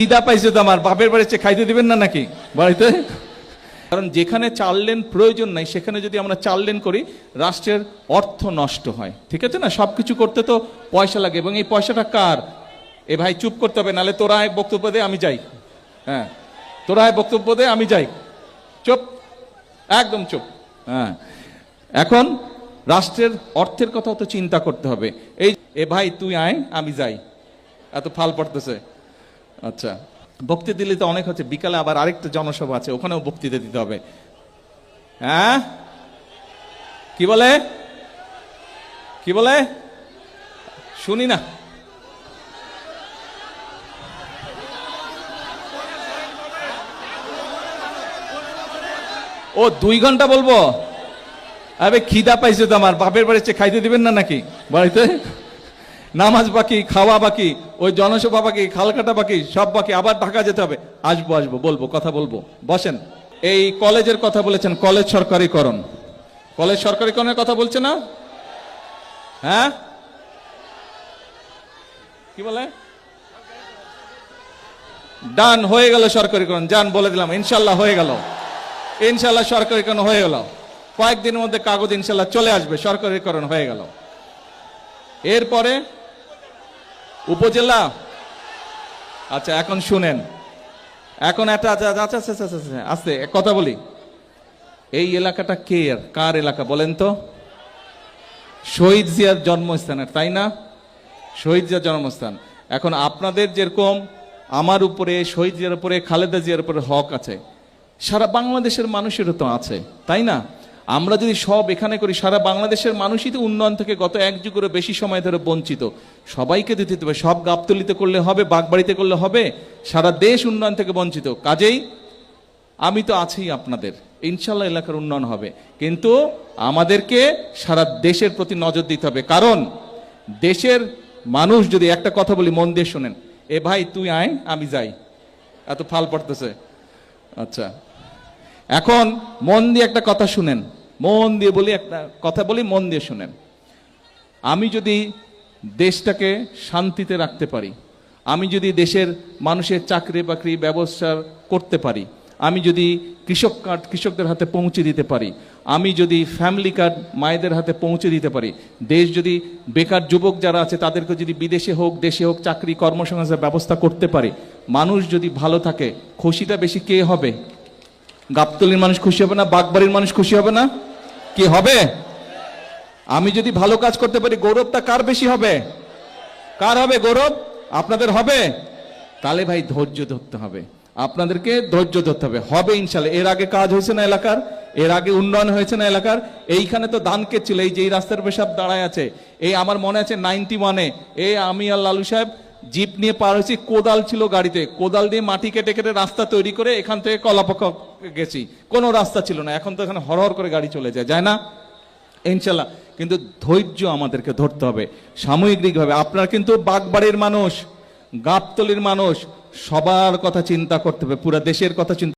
খিদা পাইছে তো আমার বাপের বাড়িতে খাইতে দিবেন না নাকি বাড়িতে? কারণ যেখানে 4 লেন প্রয়োজন নাই সেখানে যদি আমরা 4 লেন করি রাষ্ট্রের অর্থ নষ্ট হয়। ঠিক আছে না? সবকিছু করতে তো পয়সা লাগে এবং এই পয়সাটা কার? এ ভাই চুপ করতে হবে, নাহলে তোরা এক বক্তব্য দে আমি যাই। হ্যাঁ, তোরা এক বক্তব্য দে আমি যাই। চুপ, একদম চুপ। হ্যাঁ, এখন রাষ্ট্রের অর্থের কথা তো চিন্তা করতে হবে। এই এ ভাই তুই আয় আমি যাই, এত ফাল পড়তেছে। আচ্ছা, বক্তৃতা দিলে তো অনেক হচ্ছে, বিকালে আবার আরেকটা জনসভা আছে, ওখানেও বক্তৃতা দিতে হবে। হ্যাঁ, কি বলে কি বলে শুনি না। ও 2 ঘন্টা বলবো? আরে খিদা পাইছে তো আমার বাপের বাড়িতে খাইতে দিবেন না নাকি বাড়িতে? নামাজ বাকি, খাওয়া বাকি, ওই জনসভা বাকি, খালকাটা বাকি, সব বাকি, আবার ঢাকা যেতে হবে। আসবো আসবো, বলবো, কথা বলবো, বসেন। এই কলেজের কথা বলেছেন, কলেজ সরকারিকরণ, কলেজ সরকারিকরণের কথা বলছে না? হ্যাঁ, কি বলে? ডান, হয়ে গেল সরকারিকরণ। যান, বলে দিলাম ইনশাল্লাহ হয়ে গেল, ইনশাল্লাহ সরকারিকরণ হয়ে গেল। কয়েকদিনের মধ্যে কাগজ ইনশাল্লাহ চলে আসবে, সরকারিকরণ হয়ে গেল। এরপরে উপজেলা। আচ্ছা, এখন শুনেন, এখন একটা আস্তে কথা বলি। এই এলাকাটা কে আর কার এলাকা বলেন তো? শহীদ জিয়ার জন্মস্থানের, তাই না? শহীদ জিয়ার জন্মস্থান। এখন আপনাদের যেরকম আমার উপরে, শহীদ জিয়ার উপরে, খালেদা জিয়ার উপরে হক আছে, সারা বাংলাদেশের মানুষেরও তো আছে, তাই না? আমরা যদি সব এখানে করি, সারা বাংলাদেশের মানুষই তো উন্নয়ন থেকে গত 1 যুগেরও বেশি সময় ধরে বঞ্চিত। সবাইকে দিতে হবে, সব গাবতলিতে করলে হবে, বাগবাড়িতে করলে হবে? সারা দেশ উন্নয়ন থেকে বঞ্চিত। কাজেই আমি তো আছি আপনাদের, ইনশাল্লাহ এলাকার উন্নয়ন হবে, কিন্তু আমাদেরকে সারা দেশের প্রতি নজর দিতে হবে। কারণ দেশের মানুষ যদি, একটা কথা বলি মন দিয়ে শোনেন, এ ভাই তুই আয় আমি যাই, এত ফাল পড়তেছে। আচ্ছা, এখন মন দিয়ে একটা কথা শুনেন, মন দিয়ে বলি, একটা কথা বলি, মন দিয়ে শুনেন। আমি যদি দেশটাকে শান্তিতে রাখতে পারি, আমি যদি দেশের মানুষের চাকরি বাকরি ব্যবস্থা করতে পারি, আমি যদি কৃষক কার্ড কৃষকদের হাতে পৌঁছে দিতে পারি, আমি যদি ফ্যামিলি কার্ড মায়েদের হাতে পৌঁছে দিতে পারি, দেশ যদি বেকার যুবক যারা আছে তাদেরকে যদি বিদেশে হোক দেশে হোক চাকরি কর্মসংস্থানের ব্যবস্থা করতে পারি, মানুষ যদি ভালো থাকে, খুশিটা বেশি কে হবে? গাবতলীর মানুষ খুশি হবে না? বাগবাড়ির মানুষ খুশি হবে না? কি হবে? আমি যদি ভালো কাজ করতে পারি, গৌরবটা কার বেশি হবে? কার হবে গৌরব? আপনাদের হবে? তাহলে ভাই ধৈর্য ধরতে হবে, আপনাদেরকে ধৈর্য ধরতে হবে, হবে ইনশাল্লাহ। এর আগে কাজ হয়েছে না এলাকার? এর আগে উন্নয়ন হয়েছে না এলাকার? এইখানে তো ধান ক্ষেত ছিল, এই যে রাস্তার পেশাব দাঁড়ায় আছে, এই আমার মনে আছে 91-এ এই আমি আর লালু সাহেব জিপ নিয়ে পার হয়েছি, কোদাল ছিল গাড়িতে, কোদাল দিয়ে মাটি কেটে কেটে রাস্তা তৈরি করে এখান থেকে কলাপাকা গেছি, কোনো রাস্তা ছিল না। এখন তো এখানে হরহর করে গাড়ি চলে যায়, যায় না? ইনশাল্লাহ। কিন্তু ধৈর্য আমাদেরকে ধরতে হবে সাময়িকভাবে। আপনারা কিন্তু বাগবাড়ির মানুষ, গাবতলীর মানুষ, সবার কথা চিন্তা করতে হবে, পুরো দেশের কথা চিন্তা